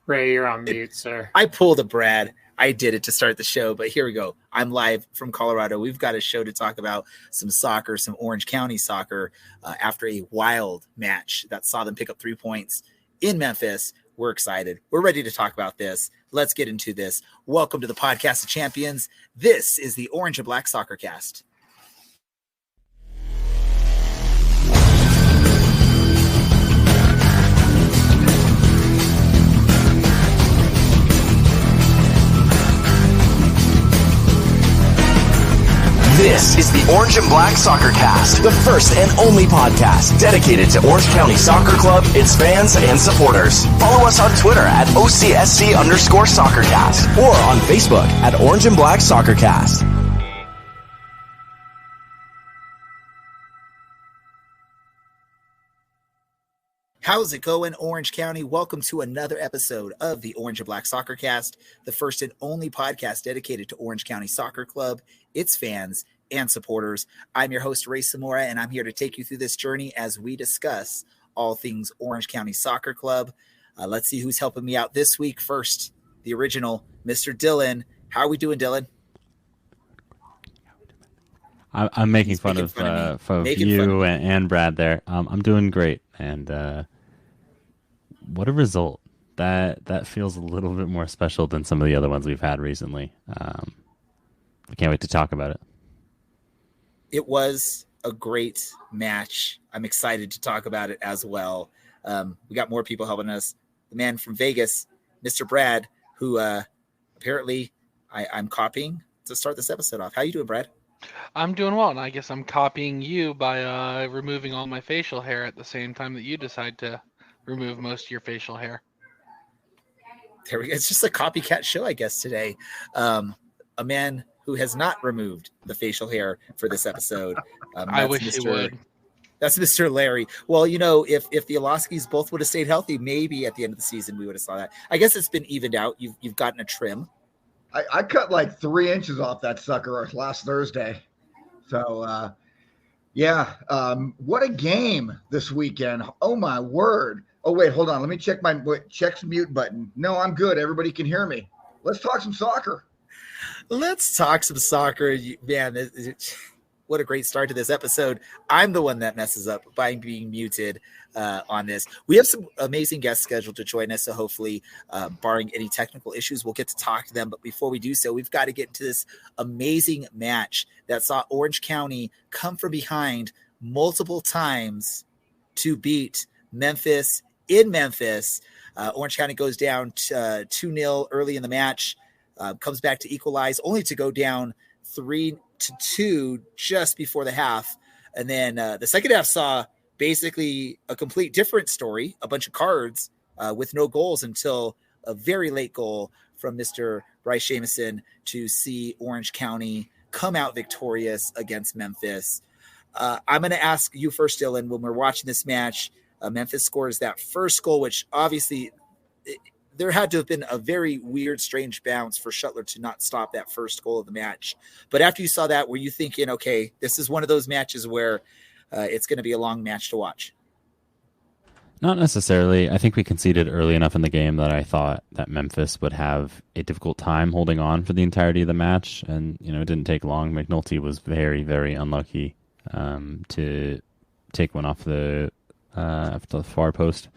Ray, you're on mute, sir. I pulled a Brad. I did it to start the show, but here we go. I'm live from Colorado. We've got a show to talk about some soccer, some Orange County soccer, after a wild match that saw them pick up 3 points in Memphis. We're excited. We're ready to talk about this. Let's get into this. Welcome to the Podcast of Champions. This is the Orange and Black Soccer Cast. This is the Orange and Black Soccer Cast, the first and only podcast dedicated to Orange County Soccer Club, its fans, and supporters. Follow us on Twitter at OCSC_SoccerCast or on Facebook at Orange and Black Soccer Cast. How's it going, Orange County? Welcome to another episode of the Orange and Black Soccer Cast, the first and only podcast dedicated to Orange County Soccer Club, its fans, and supporters. I'm your host, Ray Samora, and I'm here to take you through this journey as we discuss all things Orange County Soccer Club. Let's see who's helping me out this week. First, the original, Mr. Dylan. How are we doing, Dylan? I'm making fun of you and Brad there. I'm doing great, and what a result! That feels a little bit more special than some of the other ones we've had recently. I can't wait to talk about it. It was a great match. I'm excited to talk about it as well. We got more people helping us. The man from Vegas, Mr. Brad, who apparently I'm copying to start this episode off. How you doing, Brad? I'm doing well, and I guess I'm copying you by removing all my facial hair at the same time that you decide to remove most of your facial hair. There we go. It's just a copycat show, I guess, today. A man who has not removed the facial hair for this episode. I wish he would. That's Mr. Larry. Well, you know, if the Oloskis both would have stayed healthy, maybe at the end of the season we would have saw that. I guess it's been evened out. You've gotten a trim. I cut like 3 inches off that sucker last Thursday. So, what a game this weekend. Oh, my word. Oh, wait, hold on. Let me check check the mute button. No, I'm good. Everybody can hear me. Let's talk some soccer. Let's talk some soccer. Man, what a great start to this episode. I'm the one that messes up by being muted on this. We have some amazing guests scheduled to join us, so hopefully, barring any technical issues, we'll get to talk to them. But before we do so, we've got to get into this amazing match that saw Orange County come from behind multiple times to beat Memphis in Memphis. Orange County goes down 2-0 early in the match, comes back to equalize, only to go down 3-2 just before the half. And then the second half saw basically a complete different story, a bunch of cards with no goals until a very late goal from Mr. Bryce Jamison to see Orange County come out victorious against Memphis. I'm going to ask you first, Dylan, when we're watching this match, Memphis scores that first goal, which obviously there had to have been a very weird, strange bounce for Shuttler to not stop that first goal of the match. But after you saw that, were you thinking, okay, this is one of those matches where it's going to be a long match to watch? Not necessarily. I think we conceded early enough in the game that I thought that Memphis would have a difficult time holding on for the entirety of the match. And, it didn't take long. McNulty was very, very unlucky to take one off the far post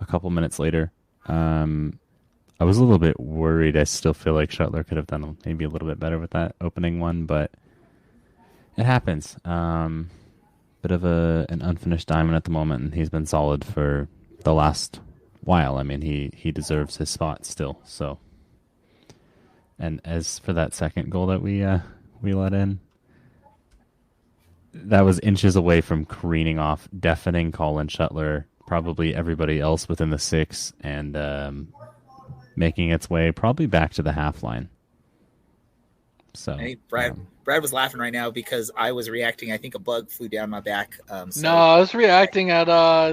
a couple minutes later. I was a little bit worried. I still feel like Shuttler could have done maybe a little bit better with that opening one, but it happens. Bit of an unfinished diamond at the moment, and he's been solid for the last while. I mean, he deserves his spot still. So, and as for that second goal that we let in, that was inches away from careening off, deafening Colin Shuttler, probably everybody else within the six, and making its way probably back to the half line. So, hey, Brad was laughing right now because I was reacting. I think a bug flew down my back. No, I was reacting at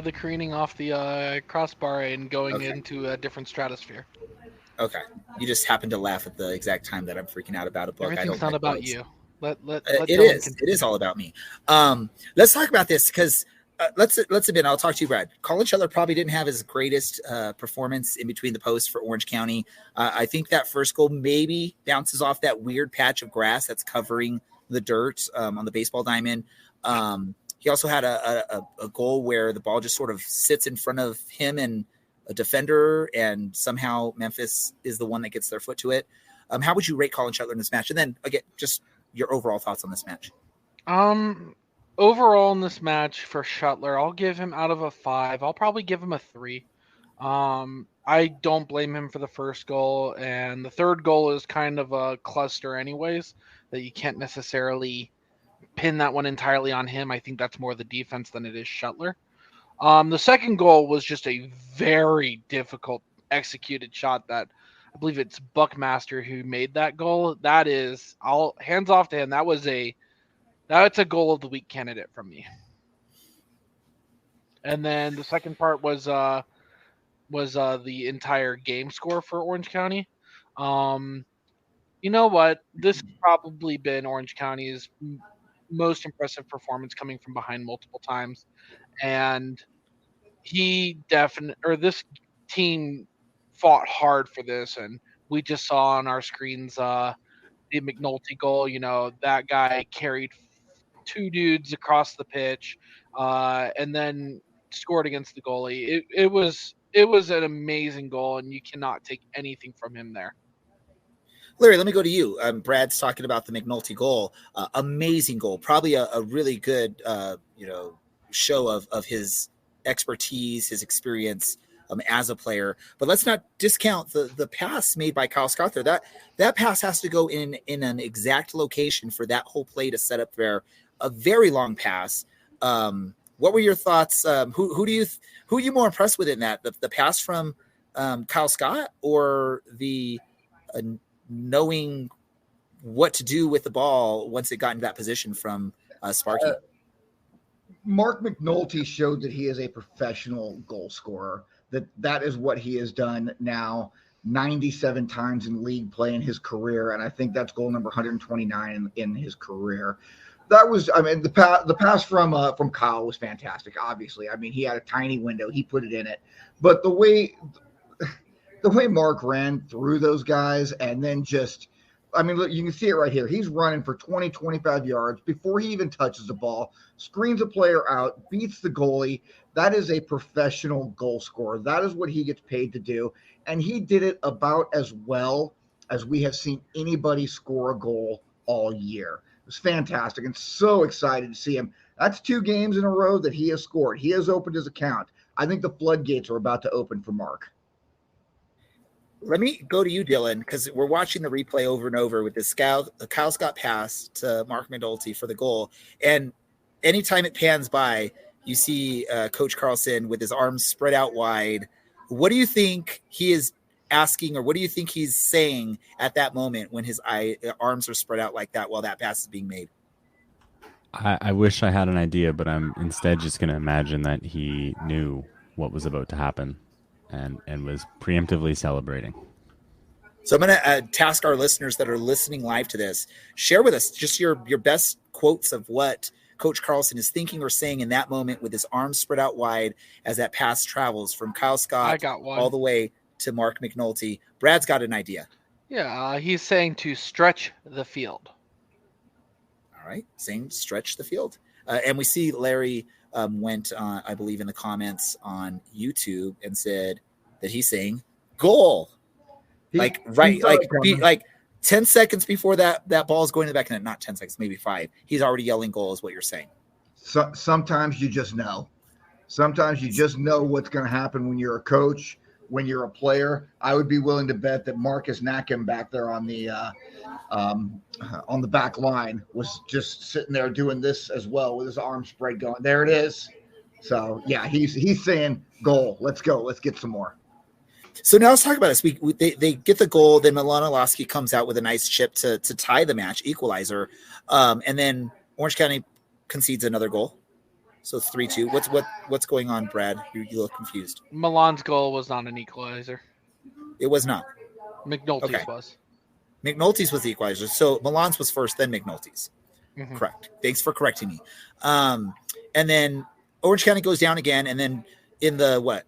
the careening off the crossbar and going into a different stratosphere. Okay. You just happened to laugh at the exact time that I'm freaking out about a bug. Everything's not about you. Let it is all about me. Let's talk about this because let's admit, I'll talk to you, Brad. Colin Shetler probably didn't have his greatest performance in between the posts for Orange County. I think that first goal maybe bounces off that weird patch of grass that's covering the dirt on the baseball diamond. He also had a goal where the ball just sort of sits in front of him and a defender, and somehow Memphis is the one that gets their foot to it. How would you rate Colin Shetler in this match? And then again, just your overall thoughts on this match. Overall in this match for Shetler, I'll give him out of a 5. I'll probably give him a 3. I don't blame him for the first goal, and the third goal is kind of a cluster anyways, that you can't necessarily pin that one entirely on him. I think that's more the defense than it is Shetler. The second goal was just a very difficult executed shot that I believe it's Buckmaster who made that goal. That is, all hands off to him. That's a goal of the week candidate from me. And then the second part was the entire game score for Orange County. You know what? This has probably been Orange County's most impressive performance, coming from behind multiple times. And this team fought hard for this, and we just saw on our screens the McNulty goal. You know, that guy carried 2 dudes across the pitch, and then scored against the goalie. It was an amazing goal, and you cannot take anything from him there. Larry, let me go to you. Brad's talking about the McNulty goal. Amazing goal. Probably a really good show of his expertise, his experience as a player. But let's not discount the pass made by Kyle Scott there. That pass has to go in an exact location for that whole play to set up there. A very long pass. What were your thoughts? Who are you more impressed with in that? The pass from Kyle Scott, or the knowing what to do with the ball once it got into that position from Sparky? Mark McNulty showed that he is a professional goal scorer. That is what he has done now 97 times in league play in his career, and I think that's goal number 129 in his career. That was, I mean, the pass from Kyle was fantastic. Obviously, I mean, he had a tiny window, he put it in it, but the way Mark ran through those guys, and then just, I mean, look, you can see it right here. He's running for 20, 25 yards before he even touches the ball, screens a player out, beats the goalie. That is a professional goal scorer. That is what he gets paid to do. And he did it about as well as we have seen anybody score a goal all year. It was fantastic, and so excited to see him. That's 2 games in a row that he has scored. He has opened his account. I think the floodgates are about to open for Mark. Let me go to you, Dylan, because we're watching the replay over and over with this Kyle Scott pass to Mark McNulty for the goal. And anytime it pans by, you see Coach Carlson with his arms spread out wide. What do you think he is asking, or what do you think he's saying at that moment when his arms are spread out like that while that pass is being made? I wish I had an idea, but I'm instead just going to imagine that he knew what was about to happen and was preemptively celebrating. So I'm going to task our listeners that are listening live to this, share with us just your best quotes of what Coach Carlson is thinking or saying in that moment with his arms spread out wide as that pass travels from Kyle Scott all the way to Mark McNulty. Brad's got an idea. Yeah, he's saying to stretch the field. All right, saying stretch the field. And we see Larry went, I believe, in the comments on YouTube and said that he's saying goal. Like 10 seconds before that ball is going to the back, and not 10 seconds, maybe 5. He's already yelling goal is what you're saying. So, sometimes you just know. Sometimes you just know what's going to happen when you're a coach, when you're a player. I would be willing to bet that Marcus Nakim back there on the back line was just sitting there doing this as well with his arms spread going. There it is. So, yeah, he's saying goal. Let's go. Let's get some more. So now let's talk about this. They get the goal. Then Milanowski comes out with a nice chip to tie the match, equalizer. And then Orange County concedes another goal. So it's 3-2. What's going on, Brad? You look confused. Milan's goal was not an equalizer. It was not. McNulty's was. McNulty's was the equalizer. So Milan's was first, then McNulty's. Mm-hmm. Correct. Thanks for correcting me. And then Orange County goes down again, and then in the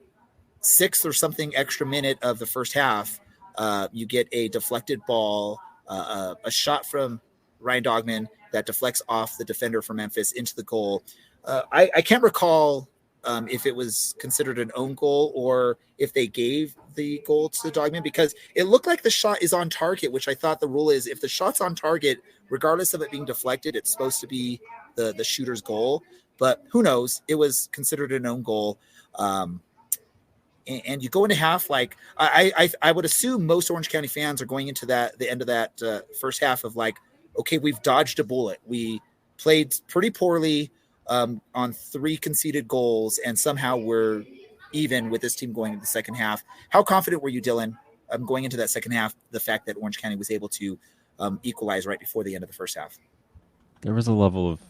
sixth or something extra minute of the first half, you get a deflected ball, a shot from Ryan Dogman that deflects off the defender from Memphis into the goal. I can't recall if it was considered an own goal or if they gave the goal to Dogman, because it looked like the shot is on target, which I thought the rule is if the shot's on target, regardless of it being deflected, it's supposed to be the shooter's goal. But who knows? It was considered an own goal. And you go into half, like I would assume most Orange County fans are going into the end of that first half of like, okay, we've dodged a bullet. We played pretty poorly on 3 conceded goals, and somehow we're even with this team going into the second half. How confident were you, Dylan, going into that second half, the fact that Orange County was able to equalize right before the end of the first half? There was a level of,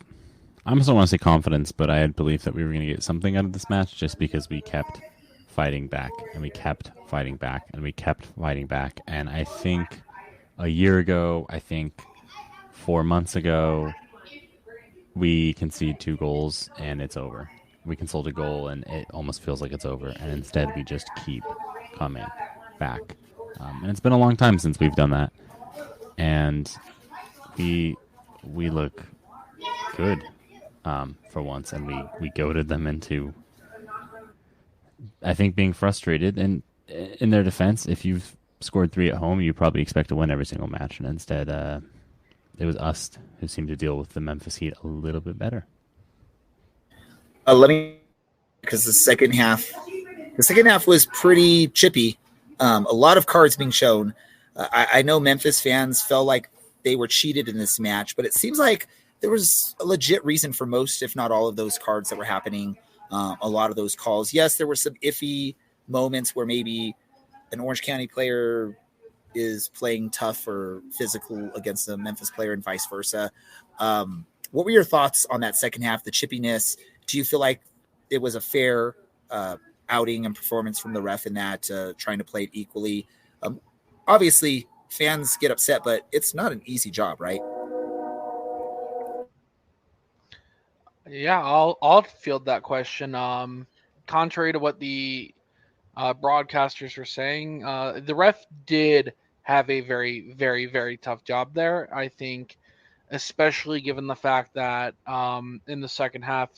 I almost don't want to say confidence, but I had belief that we were going to get something out of this match just because we kept fighting back, and we kept fighting back, and we kept fighting back. And I think a year ago, 4 months ago, we concede 2 goals and it's over. We concede a goal and it almost feels like it's over. And instead we just keep coming back. And it's been a long time since we've done that. And we look good for once. And we goaded them into, I think, being frustrated. And in their defense, if you've scored 3 at home, you probably expect to win every single match. And instead, it was us who seemed to deal with the Memphis Heat a little bit better. Because the second half was pretty chippy. A lot of cards being shown. I know Memphis fans felt like they were cheated in this match, but it seems like there was a legit reason for most, if not all, of those cards that were happening. A lot of those calls. Yes, there were some iffy moments where maybe an Orange County player is playing tough or physical against a Memphis player and vice versa. What were your thoughts on that second half, the chippiness? Do you feel like it was a fair outing and performance from the ref in that, trying to play it equally? Obviously, fans get upset, but it's not an easy job, right? Yeah, I'll field that question. Contrary to what the broadcasters were saying, the ref did have a very, very, very tough job there. I think, especially given the fact that in the second half,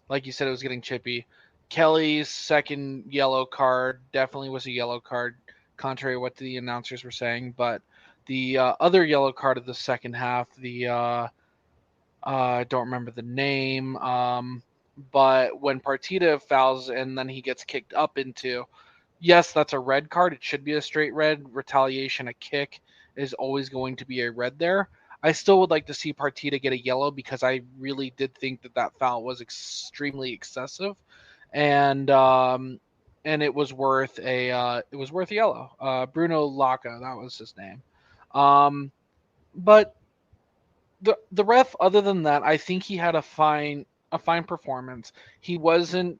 like you said, it was getting chippy. Kelly's second yellow card definitely was a yellow card, contrary to what the announcers were saying. But the other yellow card of the second half, I don't remember the name, but when Partita fouls and then he gets kicked up into, yes, that's a red card. It should be a straight red. Retaliation, a kick is always going to be a red there. I still would like to see Partita get a yellow because I really did think that foul was extremely excessive, and it was worth a yellow. Bruno Laca, that was his name. But the ref, other than that, I think he had a fine performance. He wasn't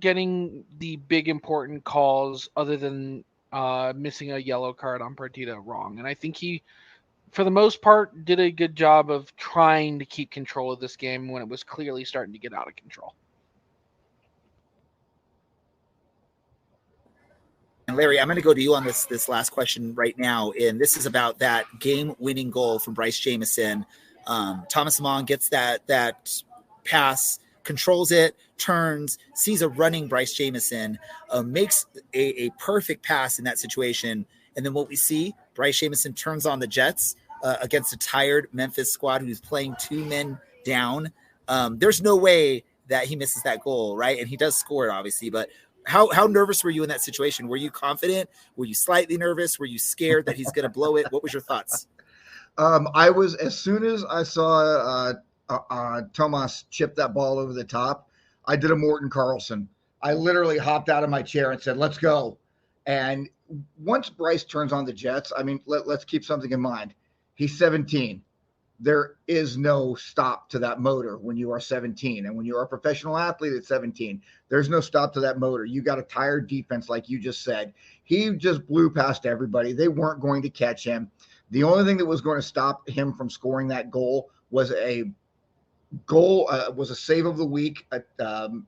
getting the big important calls other than missing a yellow card on Partita wrong. And I think he, for the most part, did a good job of trying to keep control of this game when it was clearly starting to get out of control. And Larry, I'm going to go to you on this last question right now. And this is about that game-winning goal from Bryce Jamison. Thomas Amon gets that pass, controls it, turns, sees a running Bryce Jamison, makes a perfect pass in that situation. And then what we see, Bryce Jamison turns on the Jets against a tired Memphis squad who's playing 2 men down. There's no way that he misses that goal, right? And he does score it, obviously, but how nervous were you in that situation? Were you confident? Were you slightly nervous? Were you scared that he's going to blow it? What was your thoughts? I was, as soon as I saw Tomas chip that ball over the top, I did a Morten Carlson. I literally hopped out of my chair and said, let's go. And once Bryce turns on the Jets, I mean, let's keep something in mind. He's 17. There is no stop to that motor when you are 17. And when you are a professional athlete at 17, there's no stop to that motor. You got a tired defense, like you just said. He just blew past everybody. They weren't going to catch him. The only thing that was going to stop him from scoring that goal was a goal was a save of the week,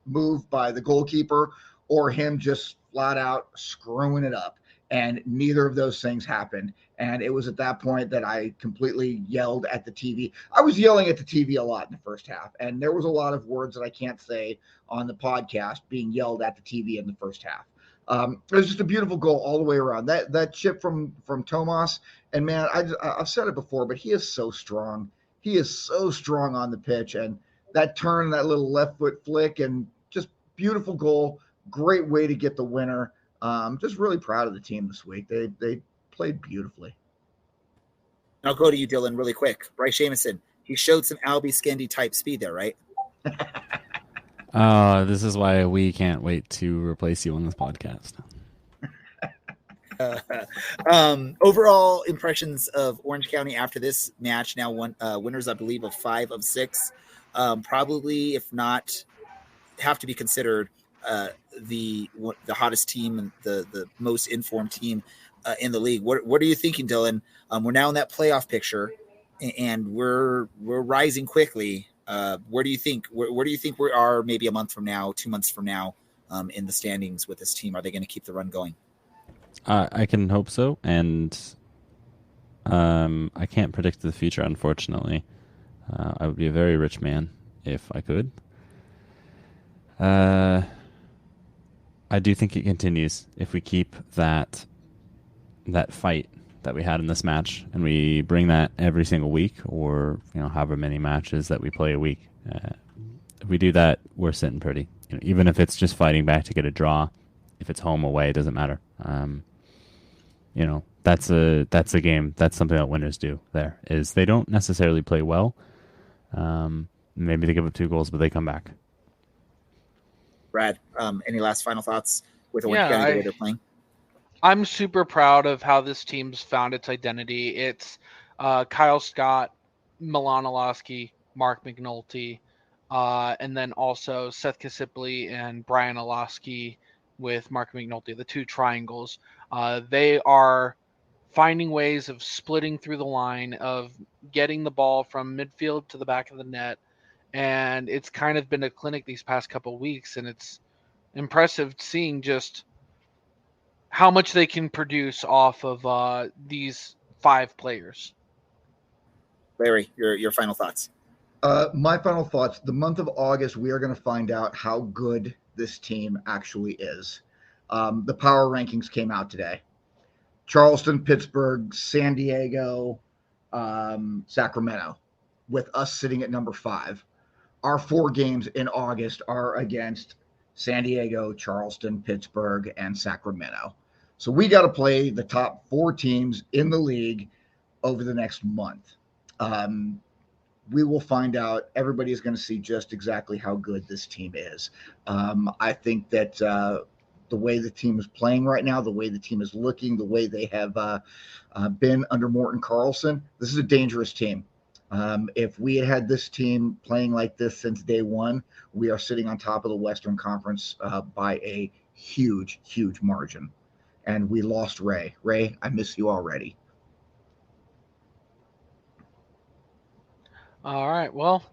move by the goalkeeper, or him just flat out screwing it up. And neither of those things happened. And it was at that point that I completely yelled at the TV. I was yelling at the TV a lot in the first half. And there was a lot of words that I can't say on the podcast being yelled at the TV in the first half. It was just a beautiful goal all the way around. That chip from Tomas, and man, I've said it before, but he is so strong. He is so strong on the pitch, and that turn, that little left foot flick, and just beautiful goal. Great way to get the winner. Just really proud of the team this week. They played beautifully. I'll go to you, Dylan, really quick. Bryce Jamison, he showed some Albie Skendi type speed there, right? This is why we can't wait to replace you on this podcast. Overall impressions of Orange County after this match. Now, winners, I believe, of 5 of 6. Probably, if not, have to be considered the hottest team and the most informed team in the league. What are you thinking, Dylan? We're now in that playoff picture, and we're rising quickly. Where do you think we are maybe a month from now, 2 months from now, in the standings with this team? Are they going to keep the run going? I can hope so, and I can't predict the future, unfortunately. I would be a very rich man if I could. I do think it continues if we keep that fight that we had in this match, and we bring that every single week, or however many matches that we play a week. If we do that, we're sitting pretty. Even if it's just fighting back to get a draw, if it's home away, it doesn't matter. That's a game. That's something that winners do. There is they don't necessarily play well. Maybe they give up 2 goals, but they come back. Brad, any last final thoughts with Orange County the way they're playing? I'm super proud of how this team's found its identity. It's Kyle Scott, Milan Olaski, Mark McNulty, and then also Seth Kasipli and Brian Olaski with Mark McNulty, the 2 triangles. They are finding ways of splitting through the line, of getting the ball from midfield to the back of the net. And it's kind of been a clinic these past couple of weeks, and it's impressive seeing just how much they can produce off of these 5 players. Larry, your final thoughts. My final thoughts. The month of August, we are going to find out how good this team actually is. The power rankings came out today. Charleston, Pittsburgh, San Diego, Sacramento, with us sitting at number 5. Our 4 games in August are against San Diego, Charleston, Pittsburgh, and Sacramento. So we got to play the top 4 teams in the league over the next month. We will find out. Everybody is going to see just exactly how good this team is. I think that the way the team is playing right now, the way the team is looking, the way they have been under Morton Carlson, this is a dangerous team. If we had this team playing like this since day one, we are sitting on top of the Western Conference by a huge, huge margin. And we lost Ray. Ray, I miss you already. All right. Well,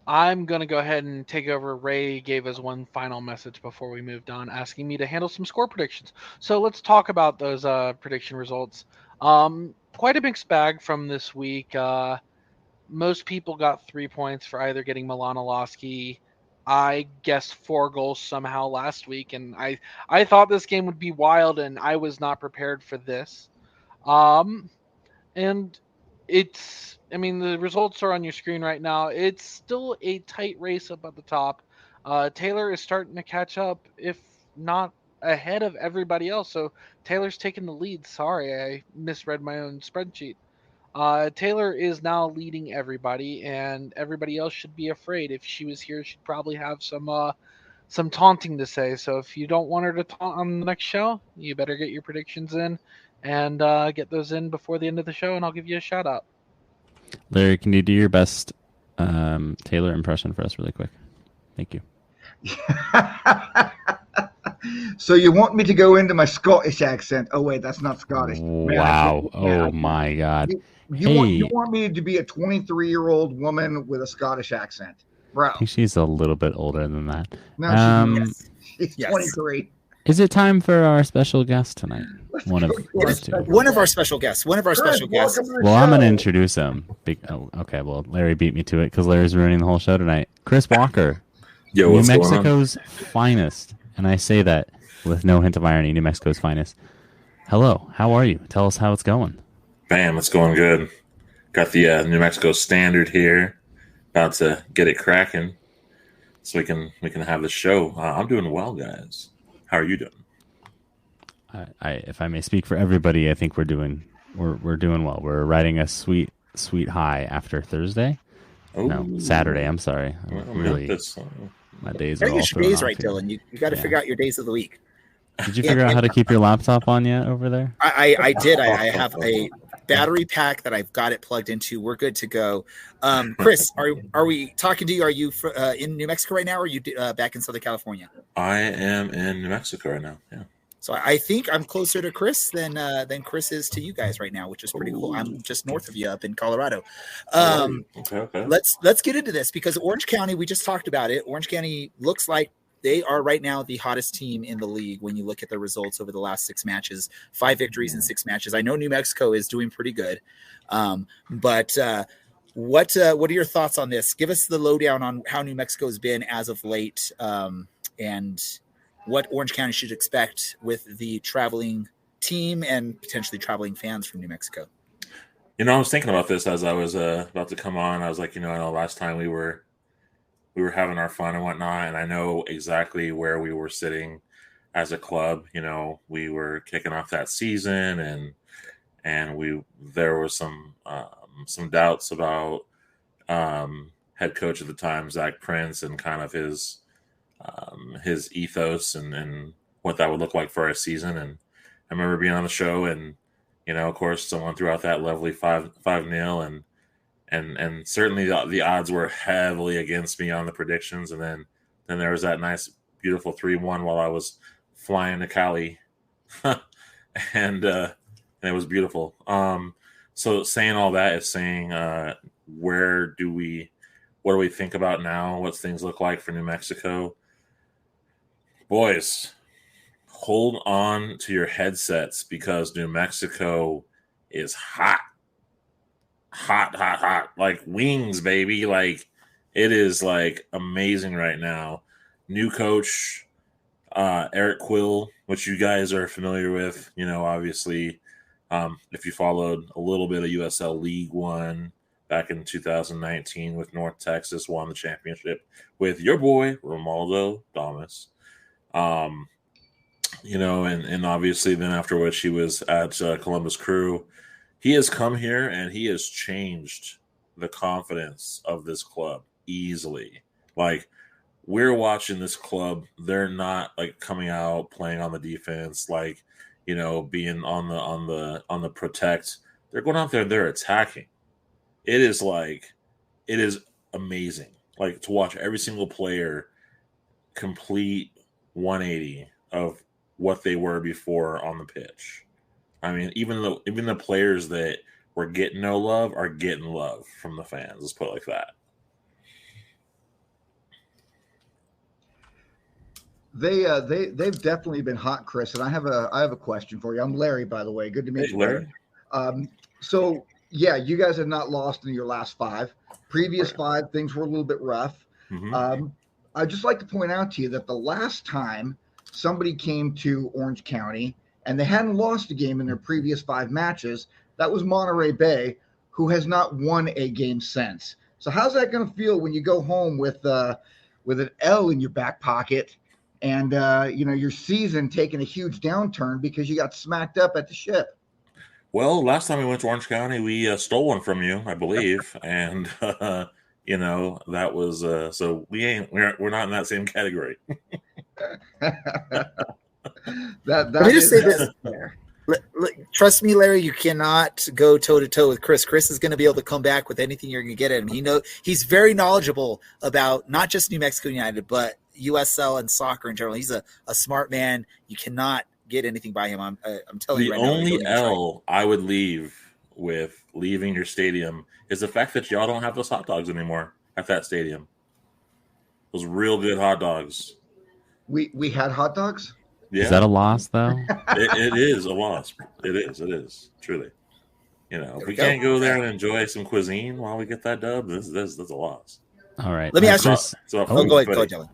I'm going to go ahead and take over. Ray gave us one final message before we moved on, asking me to handle some score predictions. So let's talk about those prediction results. Quite a mixed bag from this week. Most people got 3 points for either getting Milan Olaski. I guessed 4 goals somehow last week, and I thought this game would be wild, and I was not prepared for this. And the results are on your screen right now. It's still a tight race up at the top. Taylor is starting to catch up, if not ahead of everybody else. So Taylor's taking the lead. Sorry, I misread my own spreadsheet. Taylor is now leading everybody, and everybody else should be afraid. If she was here, she'd probably have some taunting to say. So if you don't want her to taunt on the next show, you better get your predictions in and get those in before the end of the show, and I'll give you a shout out. Larry, can you do your best Taylor impression for us really quick? Thank you. So you want me to go into my Scottish accent? Oh wait, that's not Scottish. Wow. My God. You want me to be a 23-year-old woman with a Scottish accent, bro? I think she's a little bit older than that. No, she's 23. Is it time for our special guest tonight? One of our special guests. One of our special guests. Well, I'm going to introduce him. Okay, well, Larry beat me to it because Larry's ruining the whole show tonight. Chris Walker, New Mexico's finest. And I say that with no hint of irony, New Mexico's finest. Hello, how are you? Tell us how it's going. Bam, it's going good. Got the New Mexico standard here. About to get it cracking so we can have the show. I'm doing well, guys. How are you doing? If I may speak for everybody, I think we're doing well. We're riding a sweet high after Thursday. Oh. No, Saturday. I'm sorry. My days are all thrown days off right, here. Dylan. You got to figure out your days of the week. Did you figure out how to keep your laptop on yet over there? I did. I have a battery pack that I've got it plugged into. We're good to go. Chris, are we talking to you? Are you in New Mexico right now, or are you back in Southern California? I am in New Mexico right now. Yeah. So I think I'm closer to Chris than Chris is to you guys right now, which is pretty cool. I'm just north of you up in Colorado. Okay. Let's get into this because Orange County, we just talked about it. Orange County looks like they are right now the hottest team in the league when you look at the results over the last 6 matches, 5 victories in 6 matches. I know New Mexico is doing pretty good. But what are your thoughts on this? Give us the lowdown on how New Mexico has been as of late and what Orange County should expect with the traveling team and potentially traveling fans from New Mexico. I was thinking about this as I was about to come on. I was like, I know last time we were having our fun and whatnot, and I know exactly where we were sitting as a club. We were kicking off that season, and there was some doubts about head coach at the time, Zach Prince, and kind of his ethos and what that would look like for our season. And I remember being on the show, and of course, someone threw out that lovely 5-0, and certainly the odds were heavily against me on the predictions. And then there was that nice, beautiful 3-1 while I was flying to Cali, and it was beautiful. So saying all that is saying, what do we think about now? What's things look like for New Mexico? Boys, hold on to your headsets because New Mexico is hot. Hot, like wings, baby. Like it is like amazing right now. New coach, Eric Quill, which you guys are familiar with, obviously, if you followed a little bit of USL League One back in 2019 with North Texas, won the championship with your boy, Romualdo Damas. And obviously then afterwards he was at Columbus Crew. He has come here and he has changed the confidence of this club easily. Like we're watching this club, they're not like coming out playing on the defense, like being on the protect. They're going out there, they're attacking. It is amazing. Like to watch every single player complete 180 of what they were before on the pitch. I mean, even the players that were getting no love are getting love from the fans. Let's put it like that. They've definitely been hot, Chris. And I have a question for you. I'm Larry, by the way. Good to meet you, Larry. So yeah, you guys have not lost in your last 5. Previous 5, things were a little bit rough. Mm-hmm. I'd just like to point out to you that the last time somebody came to Orange County and they hadn't lost a game in their previous 5 matches, that was Monterey Bay, who has not won a game since. So how's that going to feel when you go home with an L in your back pocket and your season taking a huge downturn because you got smacked up at the Ship? Well, last time we went to Orange County, we stole one from you, I believe, and that was so we're not in that same category. Let me just say this. Trust me, Larry, you cannot go toe-to-toe with Chris. Chris is going to be able to come back with anything you're going to get at him. He's very knowledgeable about not just New Mexico United, but USL and soccer in general. He's a smart man. You cannot get anything by him. I'm telling you The right now. only L I would leave with leaving your stadium is the fact that y'all don't have those hot dogs anymore at that stadium. Those real good hot dogs. We had hot dogs. Yeah. Is that a loss, though? It is a loss. It is truly. You know, if we go. can't go there and enjoy some cuisine while we get that dub, that's a loss. All right. Let me ask you. Chris, Go ahead,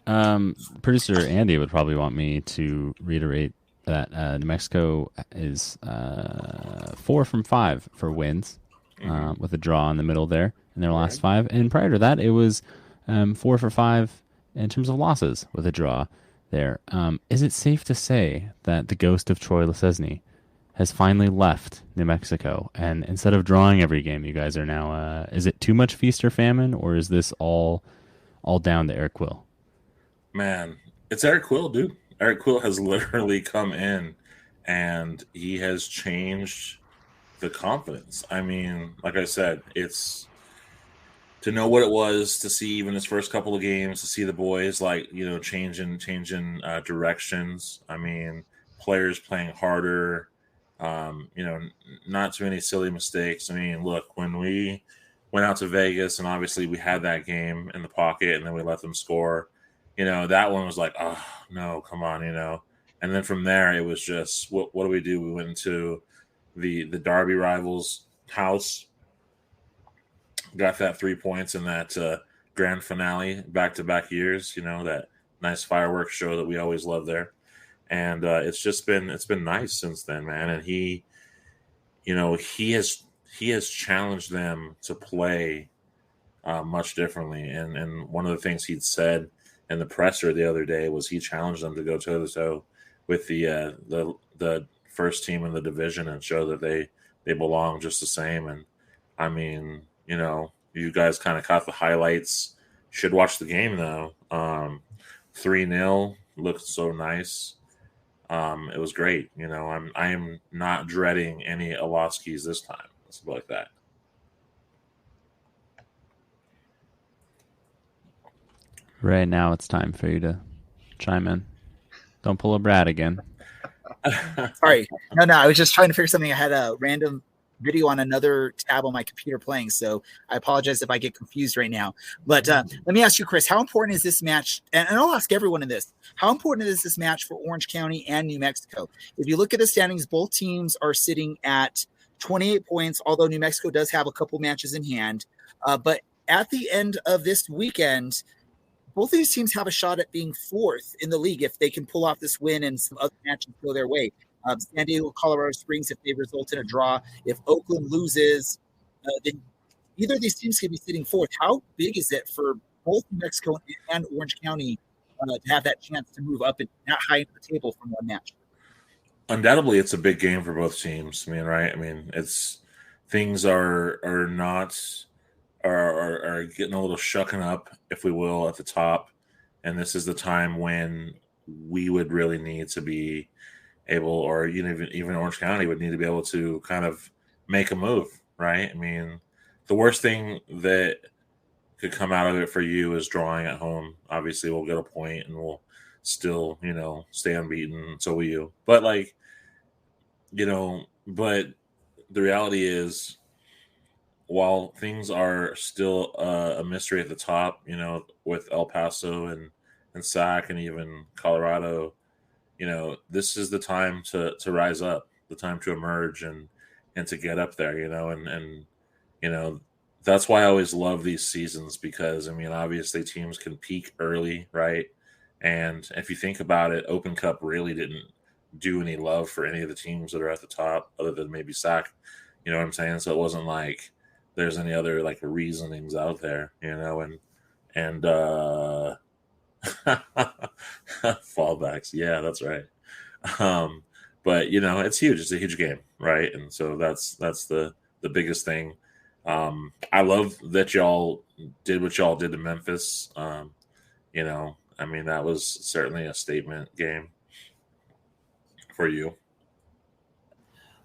Dylan. Producer Andy would probably want me to reiterate that New Mexico is 4 from 5 for wins, with a draw in the middle there in their last 5. And prior to that, it was 4 for 5 in terms of losses with a draw there. Is it safe to say that the ghost of Troy Lesesny has finally left New Mexico, and instead of drawing every game, you guys are now, is it too much feast or famine, or is this all down to Eric Quill? Man, it's Eric Quill, dude. Eric Quill has literally come in, and he has changed the confidence. I mean, like I said, it's to know what it was to see even his first couple of games, to see the boys changing directions. I mean, players playing harder. Not too many silly mistakes. I mean, look, when we went out to Vegas and obviously we had that game in the pocket and then we let them score, that one was like, oh, no, come on, And then from there, it was just, what do we do? We went into the Derby rivals' house, got that 3 points in that grand finale back-to-back years, that nice fireworks show that we always love there. And it's been nice since then, man. And he has challenged them to play much differently. And one of the things he'd said in the presser the other day was he challenged them to go toe to toe with the first team in the division and show that they belong just the same. And I mean, you guys kind of caught the highlights. Should watch the game though. 3-0 looked so nice. It was great. I am not dreading any Oloskis this time. Something like that. Right now, it's time for you to chime in. Don't pull a Brad again. Sorry. No. I was just trying to figure something. I had a random video on another tab on my computer playing, so I apologize if I get confused right now. But let me ask you, Chris, how important is this match? And I'll ask everyone in this. How important is this match for Orange County and New Mexico? If you look at the standings, both teams are sitting at 28 points, although New Mexico does have a couple matches in hand. But at the end of this weekend, both of these teams have a shot at being fourth in the league if they can pull off this win and some other matches go their way. San Diego, Colorado Springs, if they result in a draw. If Oakland loses, then either of these teams could be sitting fourth. How big is it for both New Mexico and Orange County to have that chance to move up and that high in the table from one match? Undoubtedly, it's a big game for both teams. I mean, it's things are getting a little shucking up, if we will, at the top, and this is the time when we would really need to be able, or even Orange County would need to be able to kind of make a move, right? I mean, the worst thing that could come out of it for you is drawing at home. Obviously, we'll get a point and we'll still, stay unbeaten. So will you. But but the reality is, while things are still a mystery at the top, with El Paso and SAC and even Colorado, this is the time to rise up, the time to emerge and to get up there, and that's why I always love these seasons, because obviously teams can peak early, right? And if you think about it, Open Cup really didn't do any love for any of the teams that are at the top, other than maybe SAC, you know what I'm saying? So it wasn't like there's any other reasonings out there, and fallbacks. Yeah, that's right. But it's huge. It's a huge game, right? And so that's the biggest thing. I love that y'all did what y'all did to Memphis. That was certainly a statement game for you.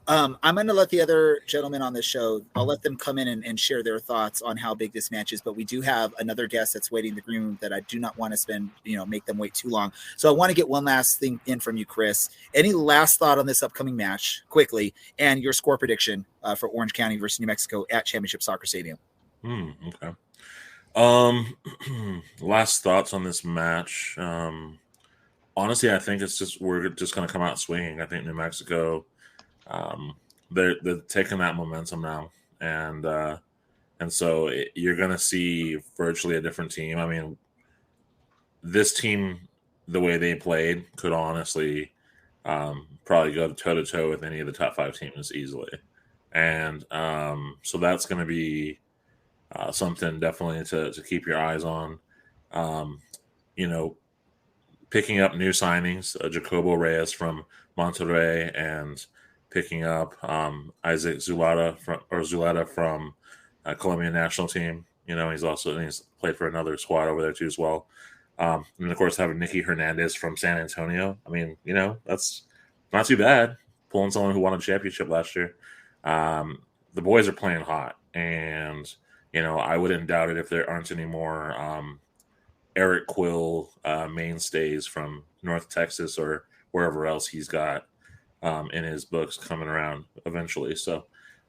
I'm going to let the other gentlemen on this show, I'll let them come in and share their thoughts on how big this match is. But we do have another guest that's waiting in the green room that I do not want to make them wait too long. So I want to get one last thing in from you, Chris. Any last thought on this upcoming match quickly, and your score prediction for Orange County versus New Mexico at Championship Soccer Stadium? Okay. Last thoughts on this match. Honestly, I think we're just going to come out swinging. I think New Mexico, they're taking that momentum now, and so you're going to see virtually a different team. I mean, this team, the way they played, could honestly probably go toe to toe with any of the top 5 teams easily, and so that's going to be something definitely to keep your eyes on. Picking up new signings, Jacobo Reyes from Monterrey, and picking up Isaac Zuleta from Colombian national team. He's played for another squad over there too as well. And of course, having Nicky Hernandez from San Antonio. I mean, that's not too bad. Pulling someone who won a championship last year. The boys are playing hot, and I wouldn't doubt it if there aren't any more Eric Quill mainstays from North Texas or wherever else he's got in his books coming around eventually. So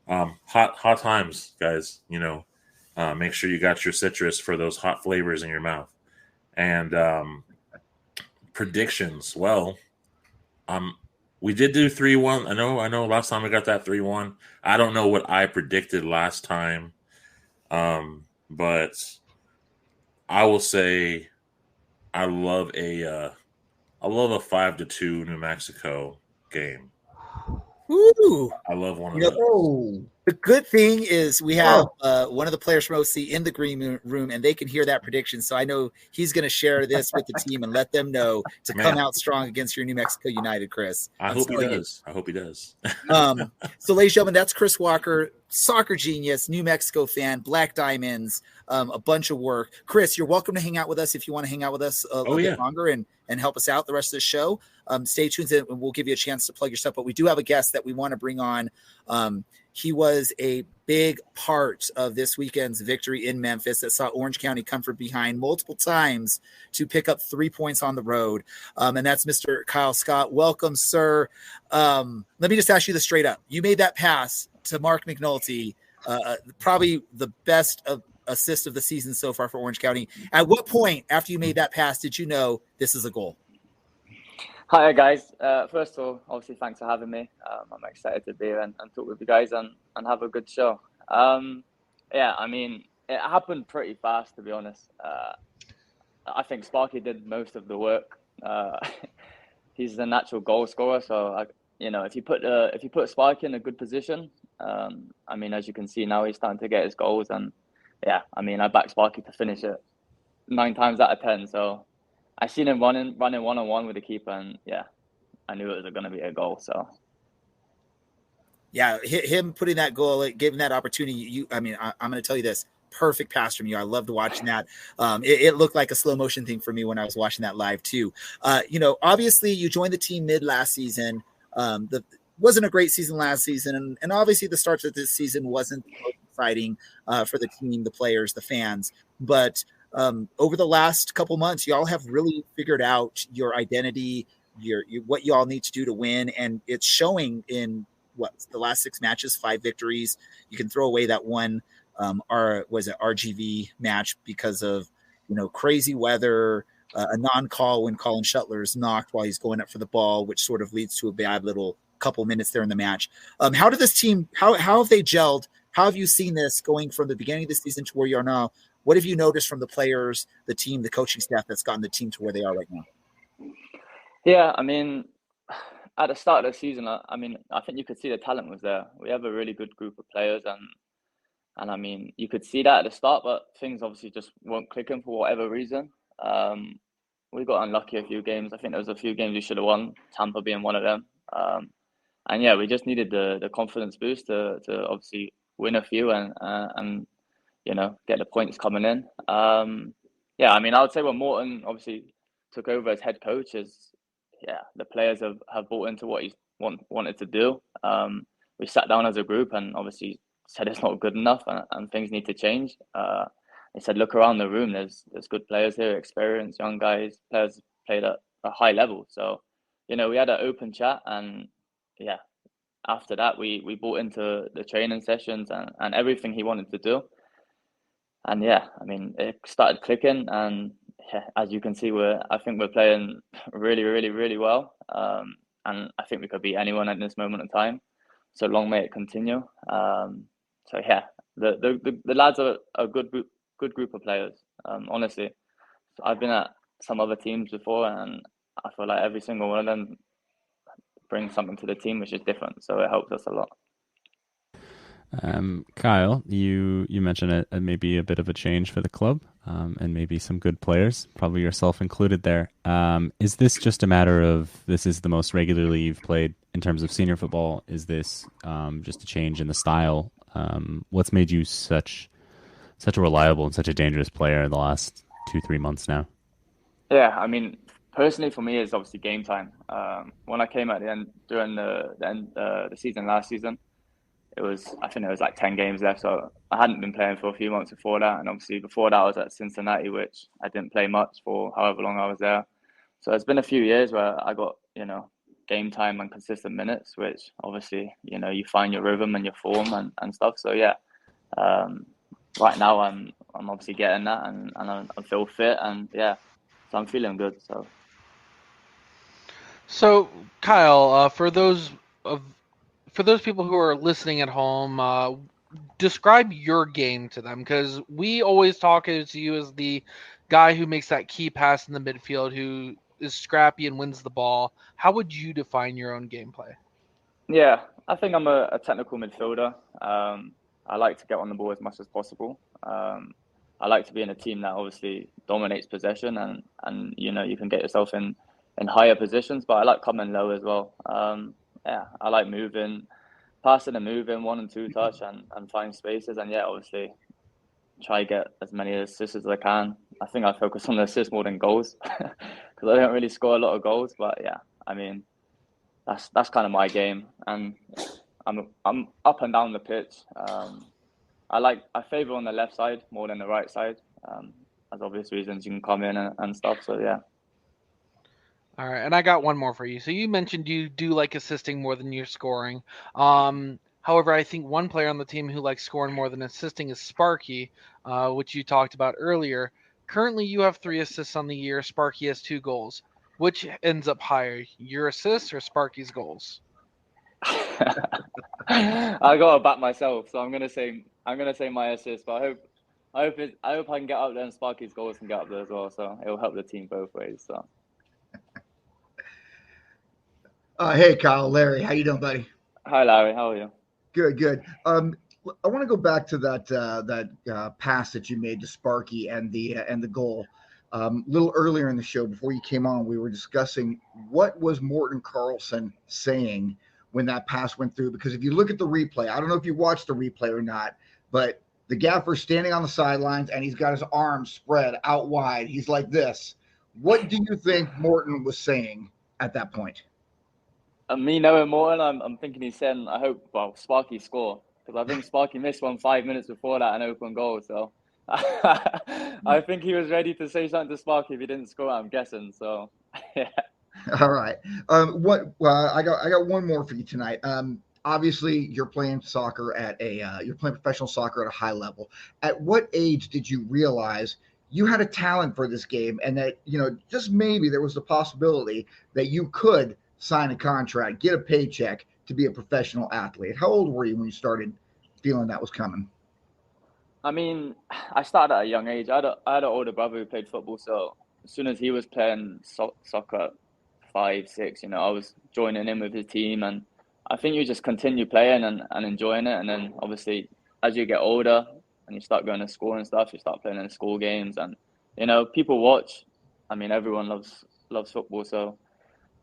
hot times, guys. Make sure you got your citrus for those hot flavors in your mouth. And predictions. Well, we did do 3-1. I know. Last time we got that 3-1. I don't know what I predicted last time, but I will say I love a 5-2 New Mexico game. Ooh. I love one of those. The good thing is we have one of the players from OC in the green room, and they can hear that prediction. So I know he's going to share this with the team and let them know to come out strong against your New Mexico United, Chris. I hope he does. So, ladies and gentlemen, that's Chris Walker, soccer genius, New Mexico fan, Black Diamonds, a bunch of work. Chris, you're welcome to hang out with us if you want to hang out with us a little bit longer and help us out the rest of the show. Stay tuned and we'll give you a chance to plug your stuff. But we do have a guest that we want to bring on. He was a big part of this weekend's victory in Memphis that saw Orange County come from behind multiple times to pick up 3 points on the road. And that's Mr. Kyle Scott. Welcome, sir. Let me just ask you this straight up. You made that pass to Mark McNulty, probably the best assist of the season so far for Orange County. At what point after you made that pass did you know this is a goal? Hi, guys. First of all, obviously, thanks for having me. I'm excited to be here and talk with you guys and have a good show. I mean, it happened pretty fast, to be honest. I think Sparky did most of the work. He's the natural goal scorer, so if you put Sparky in a good position, I mean, as you can see now, he's starting to get his goals, and I back Sparky to finish it 9 times out of 10. So I seen him running one-on-one with the keeper, and I knew it was going to be a goal. So him putting that goal, giving that opportunity. I'm going to tell you this. Perfect pass from you. I loved watching that. It looked like a slow motion thing for me when I was watching that live too. Obviously you joined the team mid last season. Wasn't a great season last season, and obviously the start of this season wasn't exciting for the team, the players, the fans. But over the last couple months, y'all have really figured out your identity, what y'all need to do to win, and it's showing in the last 6 matches, 5 victories. You can throw away that one RGV match because of crazy weather, a non-call when Colin Shuttler's knocked while he's going up for the ball, which sort of leads to a bad little couple minutes there in the match. How did this team? How have they gelled? How have you seen this going from the beginning of the season to where you are now? What have you noticed from the players, the team, the coaching staff that's gotten the team to where they are right now? Yeah, I mean, at the start of the season, I think you could see the talent was there. We have a really good group of players, and I mean, you could see that at the start, but things obviously just weren't clicking for whatever reason. We got unlucky a few games. I think there was a few games we should have won, Tampa being one of them. We just needed the confidence boost to obviously win a few and get the points coming in. I would say when Morton obviously took over as head coach, the players have bought into what he wanted to do. we sat down as a group and obviously said it's not good enough and things need to change. They said, look around the room. There's good players here, experienced young guys, players played at a high level. So, we had an open chat, and yeah, after that we bought into the training sessions and everything he wanted to do. And yeah, I mean, it started clicking, and yeah, as you can see, I think we're playing really, really, really well. And I think we could beat anyone at this moment in time. So long may it continue. So yeah, the lads are a good group of players. Honestly, so I've been at some other teams before, and I feel like every single one of them brings something to the team which is different. So it helps us a lot. Kyle, you mentioned maybe a bit of a change for the club, and maybe some good players, probably yourself included there. Is this just a matter of this is the most regularly you've played in terms of senior football? Is this just a change in the style? What's made you such a reliable and such a dangerous player in the last 2-3 months now? Yeah, I mean, personally for me, it's obviously game time. When I came at the end during the season last season, I think it was like 10 games left, so I hadn't been playing for a few months before that, and obviously before that I was at Cincinnati, which I didn't play much for however long I was there. So it's been a few years where I got game time and consistent minutes, which obviously you find your rhythm and your form and stuff. So yeah, right now I'm obviously getting that, and I feel fit, and yeah, so I'm feeling good. So Kyle, for those people who are listening at home, describe your game to them, because we always talk to you as the guy who makes that key pass in the midfield, who is scrappy and wins the ball. How would you define your own gameplay? Yeah, I think I'm a technical midfielder. I like to get on the ball as much as possible. I like to be in a team that obviously dominates possession, and you can get yourself in higher positions, but I like coming low as well. Yeah, I like passing and moving, 1 and 2 touch, and find spaces. And yeah, obviously try to get as many assists as I can. I think I focus on the assists more than goals because I don't really score a lot of goals. But yeah, I mean, that's kind of my game, and I'm up and down the pitch. I favor on the left side more than the right side, as obvious reasons. You can come in and stuff. So yeah. All right, and I got one more for you. So you mentioned you do like assisting more than you're scoring. However, I think one player on the team who likes scoring more than assisting is Sparky, which you talked about earlier. Currently, you have 3 assists on the year. Sparky has 2 goals. Which ends up higher, your assists or Sparky's goals? I gotta back myself, so I'm gonna say my assist. But I hope I can get up there, and Sparky's goals can get up there as well. So it will help the team both ways. So. Hey, Kyle, Larry, how you doing, buddy? Hi, Larry. How are you? Good. I want to go back to that pass that you made to Sparky and the goal. A little earlier in the show, before you came on, we were discussing what was Morten Carlson saying when that pass went through. Because if you look at the replay, I don't know if you watched the replay or not, but the gaffer's standing on the sidelines and he's got his arms spread out wide. He's like this. What do you think Morten was saying at that point? Me knowing Morten, I'm thinking he's saying, I hope, Sparky score. Because I think Sparky missed one 5 minutes before that, an open goal. So I think he was ready to say something to Sparky if he didn't score, I'm guessing. So, yeah. All right. I got one more for you tonight. Obviously, you're playing soccer you're playing professional soccer at a high level. At what age did you realize you had a talent for this game, and that just maybe there was the possibility that you could sign a contract, get a paycheck to be a professional athlete? How old were you when you started feeling that was coming? I mean, I started at a young age. I had an older brother who played football, so as soon as he was playing soccer at 5, 6, I was joining in with his team, and I think you just continue playing and enjoying it. And then obviously, as you get older and you start going to school and stuff, you start playing in school games, and people watch. I mean, everyone loves football, so.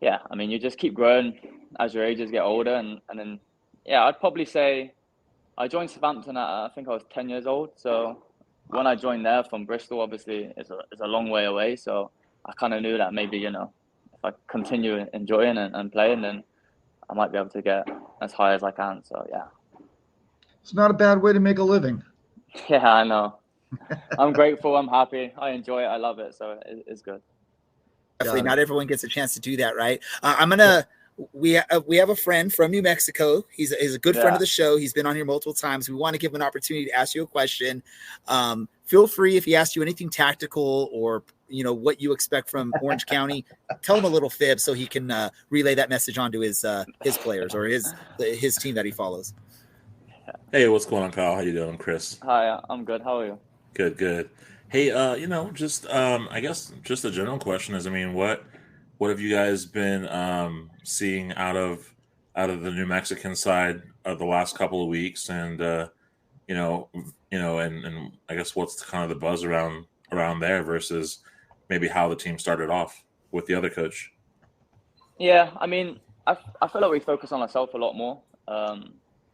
Yeah, I mean, you just keep growing as your ages get older. And then, yeah, I'd probably say I joined Southampton at, I think I was 10 years old. So when I joined there from Bristol, obviously, it's a long way away. So I kind of knew that maybe, if I continue enjoying and playing, then I might be able to get as high as I can. So yeah. It's not a bad way to make a living. Yeah, I know. I'm grateful. I'm happy. I enjoy it. I love it. So it's good. Definitely, not everyone gets a chance to do that, right? We have a friend from New Mexico. He's a good friend of the show. He's been on here multiple times. We want to give him an opportunity to ask you a question. Feel free, if he asks you anything tactical or what you expect from Orange County, tell him a little fib so he can relay that message on to his players or his team that he follows. Hey, what's going on, Kyle? How you doing? I'm Chris. Hi, I'm good. How are you? Good. Hey, just I guess just the general question is, I mean, what have you guys been seeing out of the New Mexican side of the last couple of weeks, and and I guess what's kind of the buzz around there versus maybe how the team started off with the other coach? Yeah, I mean, I feel like we focus on ourselves a lot more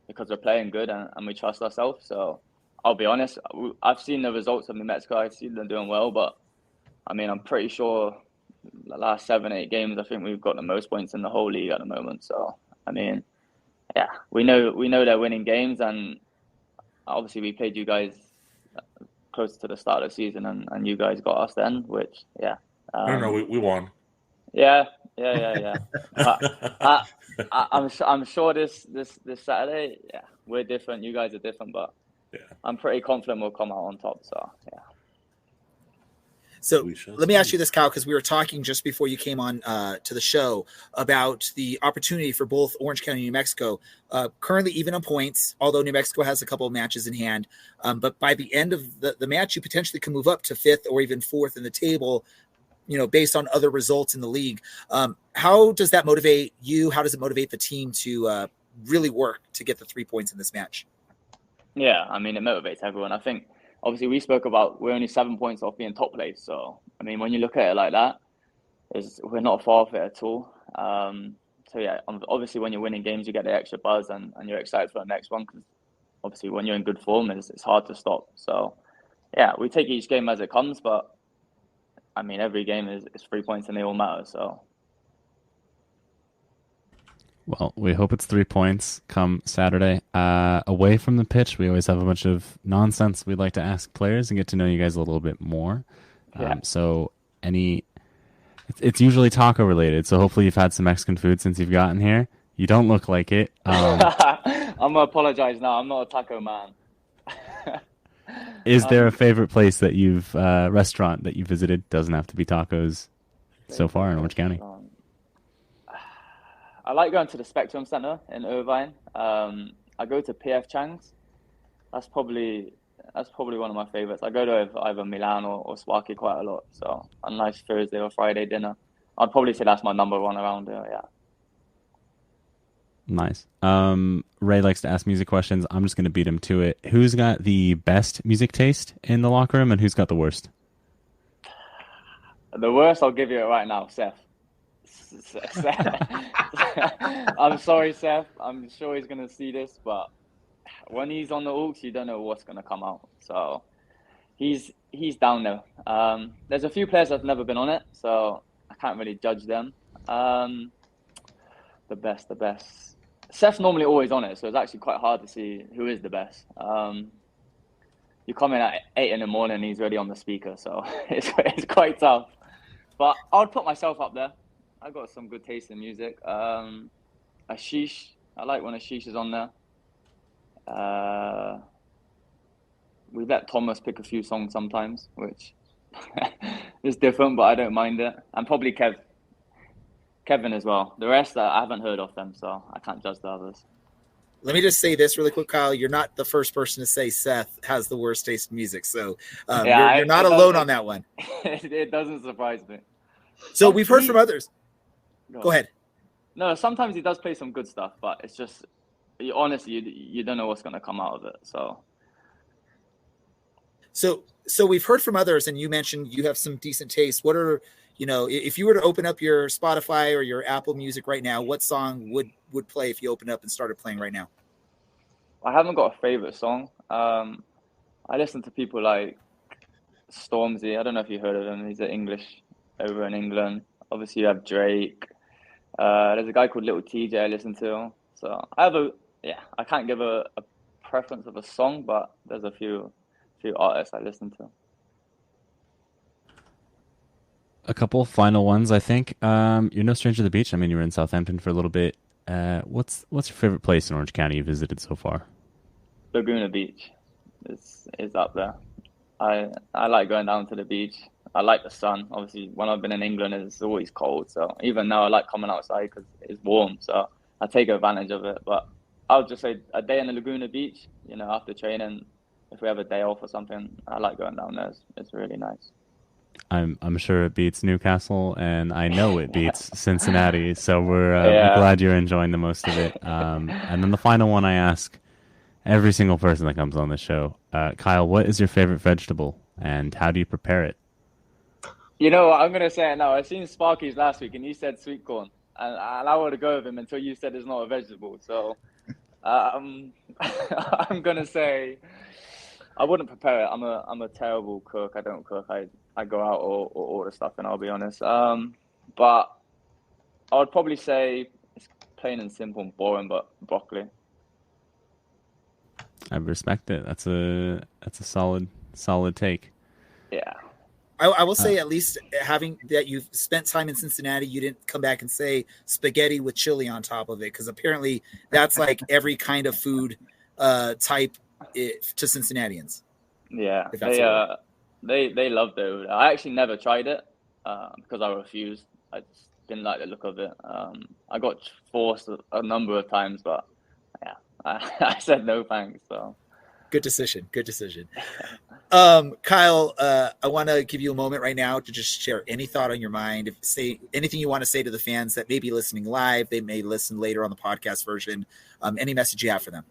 because we're playing good and we trust ourselves. So I'll be honest, I've seen the results of New Mexico. I've seen them doing well, but I mean, I'm pretty sure the last 7-8 games, I think we've got the most points in the whole league at the moment. So, I mean, yeah, we know they're winning games, and obviously we played you guys close to the start of the season, and you guys got us then, which, yeah. No, we won. Yeah. But I'm sure this Saturday, yeah, we're different. You guys are different, but yeah, I'm pretty confident we'll come out on top. So yeah. So let me ask you this, Kyle, because we were talking just before you came on to the show about the opportunity for both Orange County and New Mexico. Currently even on points, although New Mexico has a couple of matches in hand. But by the end of the match, you potentially can move up to 5th or even 4th in the table, based on other results in the league. How does that motivate you? How does it motivate the team to really work to get the 3 points in this match? Yeah, I mean, it motivates everyone. I think, obviously, we spoke about we're only 7 points off being top place. So, I mean, when you look at it like that, we're not far off it at all. So, yeah, obviously, when you're winning games, you get the extra buzz and you're excited for the next one because, obviously, when you're in good form, it's hard to stop. So, yeah, we take each game as it comes, but, I mean, every game is 3 points and they all matter. So. Well, we hope it's 3 points come Saturday. Away from the pitch, we always have a bunch of nonsense we'd like to ask players and get to know you guys a little bit more. Yeah. It's usually taco related, so hopefully you've had some Mexican food since you've gotten here. You don't look like it. I'm going to apologize now. I'm not a taco man. Is there a favorite place that restaurant that you visited? Doesn't have to be tacos so far in Orange County. I like going to the Spectrum Center in Irvine. I go to PF Chang's. That's probably one of my favorites. I go to either Milan or Sparky quite a lot. So a nice Thursday or Friday dinner. I'd probably say that's my number one around here. Yeah. Nice. Ray likes to ask music questions. I'm just going to beat him to it. Who's got the best music taste in the locker room, and who's got the worst? The worst, I'll give you it right now, Seth. I'm sorry, Seth. I'm sure he's going to see this, but when he's on the aux, you don't know what's going to come out. So he's down there. There's a few players that's never been on it, so I can't really judge them. The best. Seth's normally always on it, so it's actually quite hard to see who is the best. You come in at 8 a.m, and he's already on the speaker, so it's quite tough. But I'd put myself up there. I've got some good taste in music. Ashish, I like when Ashish is on there. We let Thomas pick a few songs sometimes, which is different, but I don't mind it. And probably Kevin as well. The rest, I haven't heard of them, so I can't judge the others. Let me just say this really quick, Kyle. You're not the first person to say Seth has the worst taste in music, so you're not alone on that one. It doesn't surprise me. So we've heard from others. Go ahead. No, sometimes he does play some good stuff, but it's just, honestly, you don't know what's going to come out of it. So we've heard from others, and you mentioned you have some decent taste. What are, if you were to open up your Spotify or your Apple Music right now, what song would play if you opened up and started playing right now? I haven't got a favorite song. I listen to people like Stormzy. I don't know if you heard of him. He's English over in England. Obviously, you have Drake. There's a guy called Little TJ I listen to. So I can't give a preference of a song, but there's a few artists I listen to. A couple final ones, I think. You're no stranger to the beach. I mean, you were in Southampton for a little bit. What's your favorite place in Orange County you visited so far? Laguna Beach is up there. I like going down to the beach. I like the sun. Obviously, when I've been in England, it's always cold. So even now, I like coming outside because it's warm. So I take advantage of it. But I would just say a day in the Laguna Beach, after training, if we have a day off or something, I like going down there. It's really nice. I'm sure it beats Newcastle, and I know it beats Cincinnati. So we're glad you're enjoying the most of it. And then the final one I ask every single person that comes on the show, Kyle, what is your favorite vegetable, and how do you prepare it? You know what? I'm gonna say it now. I seen Sparky's last week, and he said sweet corn, and I would go with him until you said it's not a vegetable. So I'm gonna say I wouldn't prepare it. I'm a terrible cook. I don't cook. I go out or order stuff, and I'll be honest. But I would probably say it's plain and simple and boring, but broccoli. I respect it. That's a solid take. Yeah. I will say, at least having that you've spent time in Cincinnati, you didn't come back and say spaghetti with chili on top of it, because apparently that's like every kind of food type to Cincinnatians. Yeah, they loved it. I actually never tried it because I refused. I just didn't like the look of it. I got forced a number of times, but yeah, I said no thanks. So good decision. Kyle, I want to give you a moment right now to just share any thought on your mind. Say anything you want to say to the fans that may be listening live. They may listen later on the podcast version. Any message you have for them?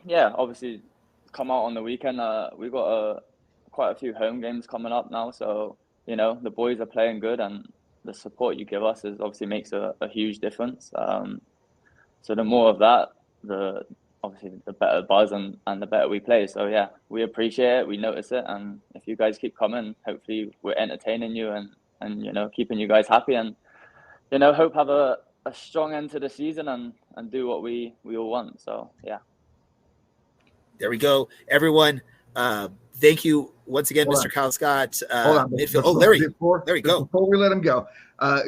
Yeah, obviously come out on the weekend. We've got quite a few home games coming up now. So, the boys are playing good, and the support you give us obviously makes a huge difference. So the more of that, obviously the better buzz and the better we play. So yeah, we appreciate it. We notice it. And if you guys keep coming, hopefully we're entertaining you and keeping you guys happy, and, hope have a strong end to the season and do what we all want. So yeah. There we go. Everyone, thank you once again, Mr. Kyle Scott. Hold on. Midfield. There we go. Before we let him go,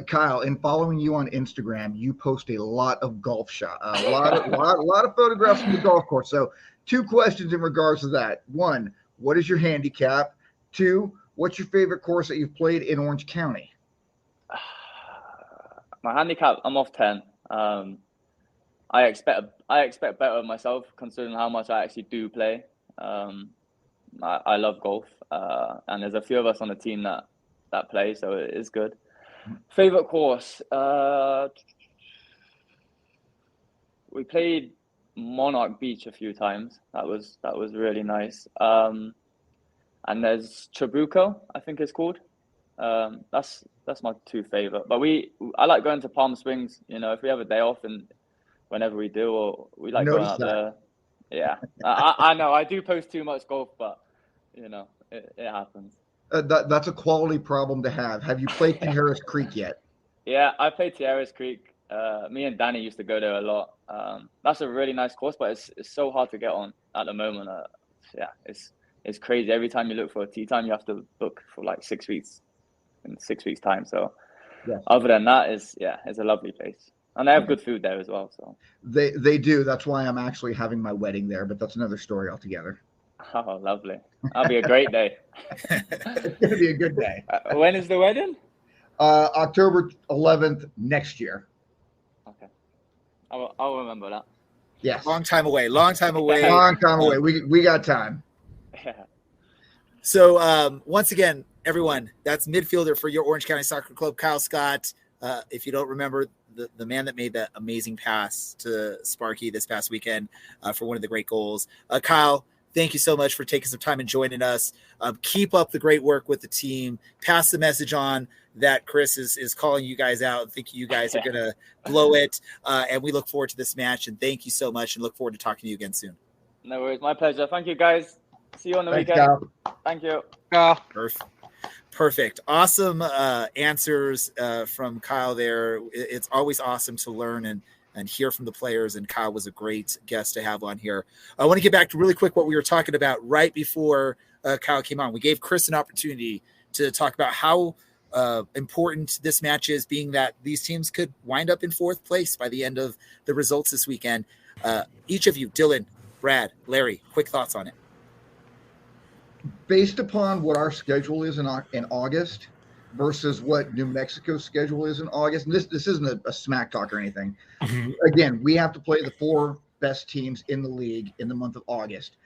Kyle, in following you on Instagram, you post a lot of golf shots, a lot of photographs from the golf course. So 2 questions in regards to that. 1, what is your handicap? 2, what's your favorite course that you've played in Orange County? My handicap, I'm off 10. I expect better of myself considering how much I actually do play. I love golf, and there's a few of us on the team that play, so it is good. Favorite course, we played Monarch Beach a few times. That was really nice. And there's Trabuco, I think it's called. That's my 2 favorite. But I like going to Palm Springs. If we have a day off, and whenever we do, or we like going out there. Yeah, I know I do post too much golf, but it happens. That's a quality problem to have. Have you played Harris Creek yet? Yeah, I played Harris Creek. Me and Danny used to go there a lot. That's a really nice course, but it's so hard to get on at the moment. It's crazy. Every time you look for a tee time, you have to book for like 6 weeks in 6 weeks time. So other than that, it's a lovely place. And they have good food there as well. So they do. That's why I'm actually having my wedding there, but that's another story altogether. Oh, lovely. That'll be a great day. It's going to be a good day. When is the wedding? October 11th next year. Okay. I'll remember that. Yes. Long time away. Long time away. We got time. Yeah. So once again, everyone, that's midfielder for your Orange County Soccer Club, Kyle Scott. If you don't remember, the man that made that amazing pass to Sparky this past weekend for one of the great goals. Kyle, thank you so much for taking some time and joining us. Keep up the great work with the team. Pass the message on that Chris is calling you guys out. I think you guys are going to blow it. And we look forward to this match. And thank you so much, and look forward to talking to you again soon. No worries. My pleasure. Thank you, guys. See you on the weekend. Kyle. Thank you. Perfect. Perfect. Awesome answers from Kyle there. It's always awesome to learn and hear from the players, and Kyle was a great guest to have on here. I want to get back to really quick what we were talking about right before Kyle came on. We gave Chris an opportunity to talk about how important this match is, being that these teams could wind up in fourth place by the end of the results this weekend. Each of you, Dylan, Brad, Larry, quick thoughts on it. Based upon what our schedule is in August versus what New Mexico's schedule is in August, and this isn't a smack talk or anything. Again, we have to play the 4 best teams in the league in the month of August.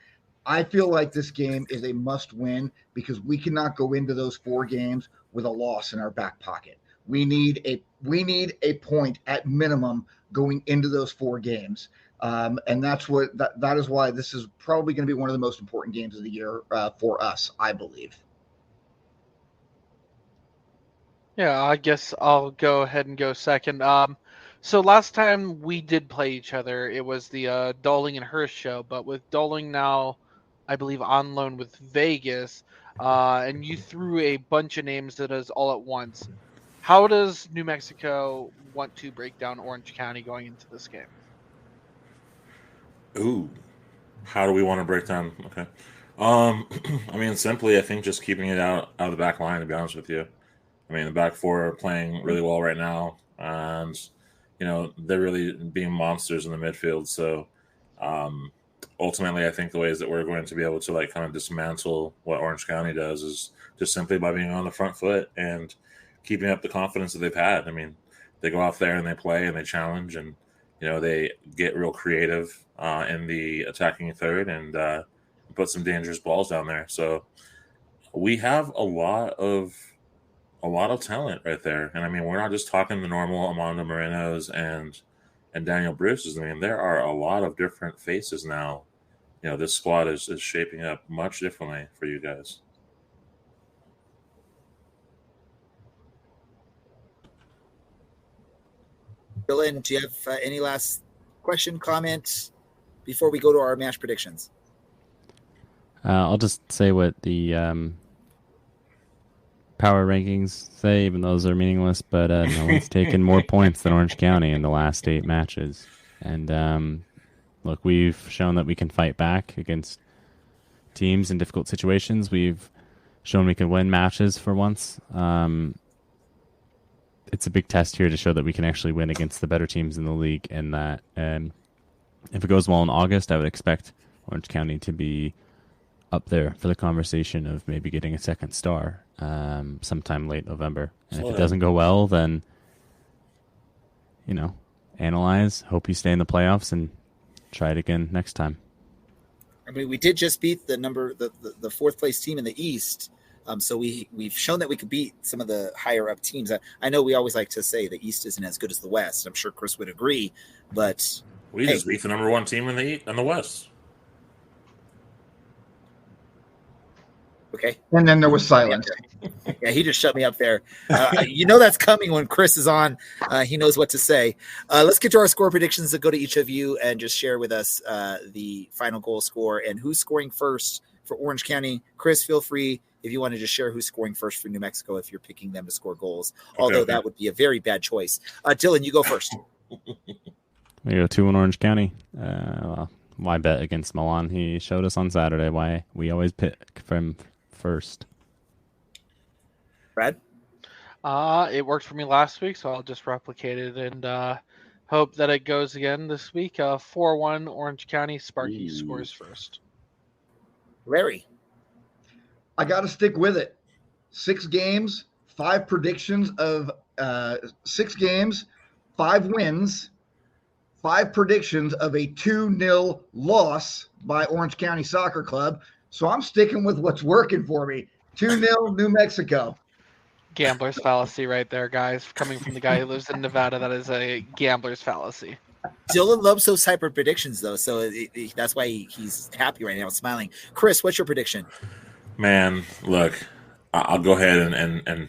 I feel like this game is a must win because we cannot go into those 4 games with a loss in our back pocket. We need a point at minimum going into those 4 games. And that is why this is probably going to be one of the most important games of the year for us, I believe. Yeah, I guess I'll go ahead and go second. So last time we did play each other, it was the Doling and Hurst show, but with Doling now, I believe, on loan with Vegas, and you threw a bunch of names at us all at once. How does New Mexico want to break down Orange County going into this game? Ooh, how do we want to break down? Okay. I mean, simply, I think just keeping it out of the back line, to be honest with you. I mean, the back 4 are playing really well right now, and, they're really being monsters in the midfield. So, ultimately, I think the ways that we're going to be able to, kind of dismantle what Orange County does is just simply by being on the front foot and keeping up the confidence that they've had. I mean, they go out there and they play and they challenge and, they get real creative in the attacking third and put some dangerous balls down there. So we have a lot of talent right there. And I mean, we're not just talking the normal Amanda Morenos and Daniel Bruce's. I mean, there are a lot of different faces now. This squad is shaping up much differently for you guys. Dylan, do you have any last question, comment before we go to our match predictions? I'll just say what the power rankings say, even those are meaningless, but no one's taken more points than Orange County in the last 8 matches. And look, we've shown that we can fight back against teams in difficult situations. We've shown we can win matches for once. It's a big test here to show that we can actually win against the better teams in the league, and that if it goes well in August, I would expect Orange County to be up there for the conversation of maybe getting a second star sometime late November. And if it doesn't go well, then, analyze, hope you stay in the playoffs, and try it again next time. I mean, we did just beat the fourth place team in the East. So we've shown that we could beat some of the higher up teams. I know we always like to say the East isn't as good as the West. I'm sure Chris would agree, but we just beat the number 1 team in the West. Okay. And then there was silence. Yeah, he just shut me up there. That's coming when Chris is on. He knows what to say. Let's get to our score predictions that go to each of you and just share with us the final goal score and who's scoring first for Orange County. Chris, feel free if you want to just share who's scoring first for New Mexico if you're picking them to score goals, although that would be a very bad choice. Dylan, you go first. We go 2-1 Orange County. Why bet against Milan? He showed us on Saturday why we always pick from first. Brad? It worked for me last week, so I'll just replicate it and hope that it goes again this week. 4-1 Orange County. Sparky scores first. Larry? I got to stick with it. 6 games, 5 predictions of 6 games, 5 wins, 5 predictions of a 2-0 loss by Orange County Soccer Club. So I'm sticking with what's working for me. 2-0 New Mexico. Gambler's fallacy right there, guys. Coming from the guy who lives in Nevada, that is a gambler's fallacy. Dylan loves those type of predictions, though, so that's why he's happy right now, smiling. Chris, what's your prediction? Man, look, I'll go ahead and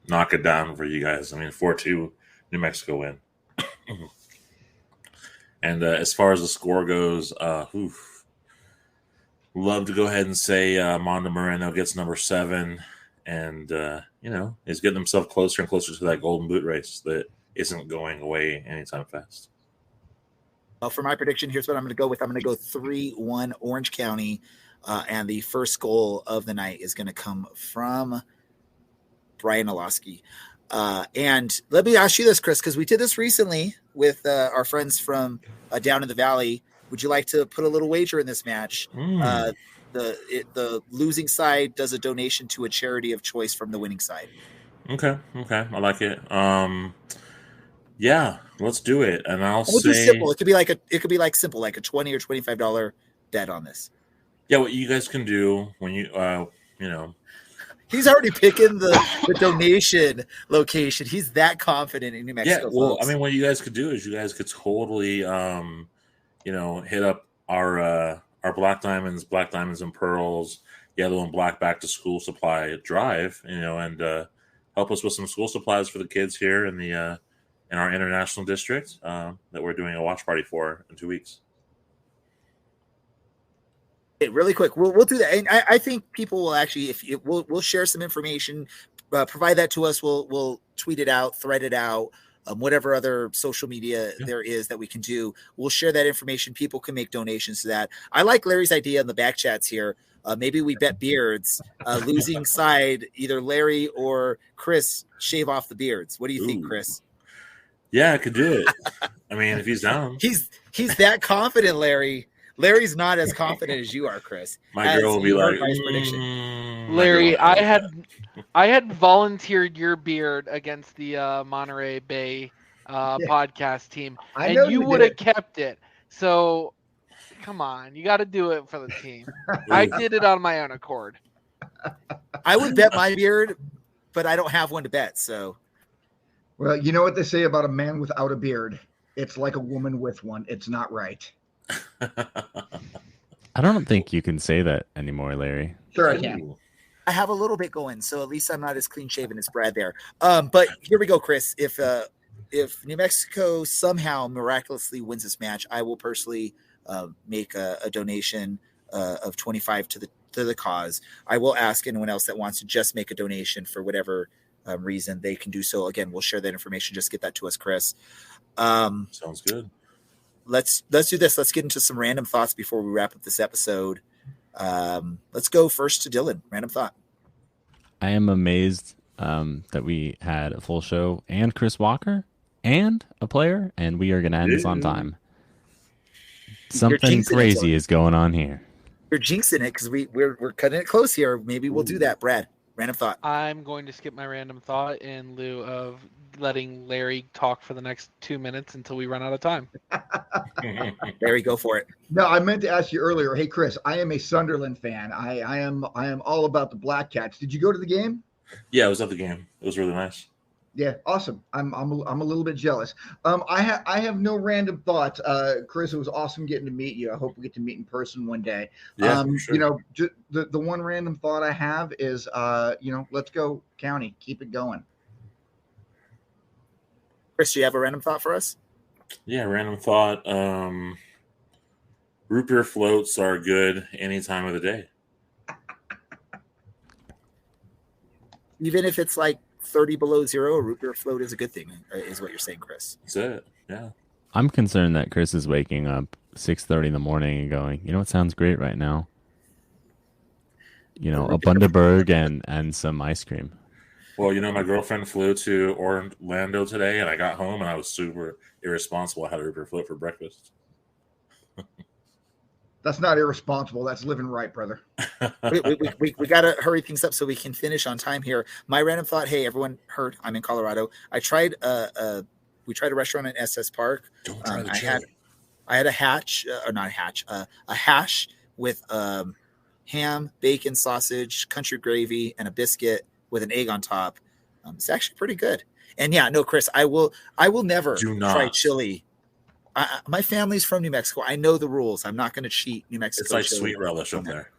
knock it down for you guys. I mean, 4-2 New Mexico win. And as far as the score goes, love to go ahead and say Mondo Moreno gets number 7 is getting himself closer and closer to that golden boot race that isn't going away anytime fast. Well, for my prediction, here's what I'm going to go with. I'm going to go 3-1 Orange County, and the first goal of the night is going to come from Brian Olowski. And let me ask you this, Chris, because we did this recently with our friends from down in the valley. Would you like to put a little wager in this match? The losing side does a donation to a charity of choice from the winning side. Okay, I like it. Yeah, let's do it. And We'll do simple. It could be like simple, like a $20 or $25 bet on this. Yeah, what you guys can do when you He's already picking the donation location. He's that confident in New Mexico. Yeah, well, folks. I mean, what you guys could do is you guys could totally, hit up our Black Diamonds and Pearls, Yellow and Black back to school supply drive, and help us with some school supplies for the kids here in the in our international district that we're doing a watch party for in 2 weeks. Really quick, we'll do that, and I think people will actually, we'll share some information, provide that to us. We'll tweet it out, thread it out, whatever other social media there is that we can do. We'll share that information. People can make donations to that. I like Larry's idea in the back chats here. Maybe we bet beards. Losing side, either Larry or Chris shave off the beards. What do you think, Chris? Yeah, I could do it. I mean, if he's down, he's that confident, Larry. Larry's not as confident as you are, Chris. My girl will be like, Larry, I had volunteered your beard against the Monterey Bay podcast team, and you would have kept it. So, come on, you got to do it for the team. I did it on my own accord. I would bet my beard, but I don't have one to bet. So, well, you know what they say about a man without a beard? It's like a woman with one. It's not right. I don't think you can say that anymore, Larry. Sure, I can. I have a little bit going, so at least I'm not as clean shaven as Brad there. But here we go, Chris. If New Mexico somehow miraculously wins this match, I will personally make a donation of $25 to the cause. I will ask anyone else that wants to just make a donation for whatever reason they can do so. Again, we'll share that information. Just get that to us, Chris. Sounds good. Let's do this. Let's get into some random thoughts before we wrap up this episode. Let's go first to Dylan. Random thought. I am amazed that we had a full show and Chris Walker and a player, and we are going to end this on time. Something crazy is going on here. You're jinxing it because we're cutting it close here. Maybe we'll do that, Brad. Random thought. I'm going to skip my random thought in lieu of letting Larry talk for the next 2 minutes until we run out of time. Larry, go for it. No, I meant to ask you earlier. Hey, Chris, I am a Sunderland fan. I am all about the Black Cats. Did you go to the game? Yeah, I was at the game. It was really nice. Yeah, awesome. I'm a little bit jealous. I have no random thoughts. Chris, it was awesome getting to meet you. I hope we get to meet in person one day. Yeah, sure. The one random thought I have is let's go County. Keep it going. Chris, do you have a random thought for us? Yeah, random thought. Root beer floats are good any time of the day. Even if it's like 30 below zero, a root beer float is a good thing, is what you're saying, Chris. That's it. Yeah. I'm concerned that Chris is waking up 6:30 in the morning and going, you know what sounds great right now? A Bundaberg and some ice cream. Well, my girlfriend flew to Orlando today, and I got home, and I was super irresponsible. I had a root beer float for breakfast. That's not irresponsible. That's living right, brother. We got to hurry things up so we can finish on time here. My random thought, hey, everyone heard I'm in Colorado. We tried a restaurant in SS Park. Don't try the chili. I had a hash with ham, bacon, sausage, country gravy, and a biscuit with an egg on top. It's actually pretty good. And yeah, no, Chris, I will never try chili. My family's from New Mexico. I know the rules. I'm not going to cheat New Mexico. It's like sweet relish up there.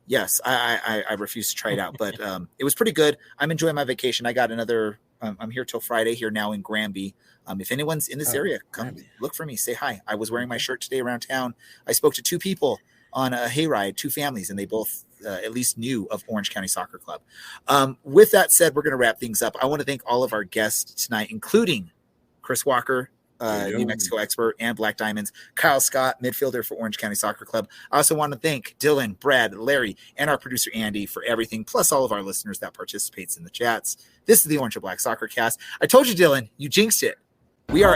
Yes, I refuse to try it out, but it was pretty good. I'm enjoying my vacation. I got another. I'm here till Friday here now in Granby. If anyone's in this area, come look for me. Say hi. I was wearing my shirt today around town. I spoke to 2 people on a hayride, 2 families, and they both at least knew of Orange County Soccer Club. With that said, we're going to wrap things up. I want to thank all of our guests tonight, including Chris Walker, New Mexico expert, and Black Diamonds, Kyle Scott, midfielder for Orange County Soccer Club. I also want to thank Dylan, Brad, Larry, and our producer Andy for everything, plus all of our listeners that participates in the chats. This is the Orange and Black Soccer Cast. I told you, Dylan, you jinxed it. We are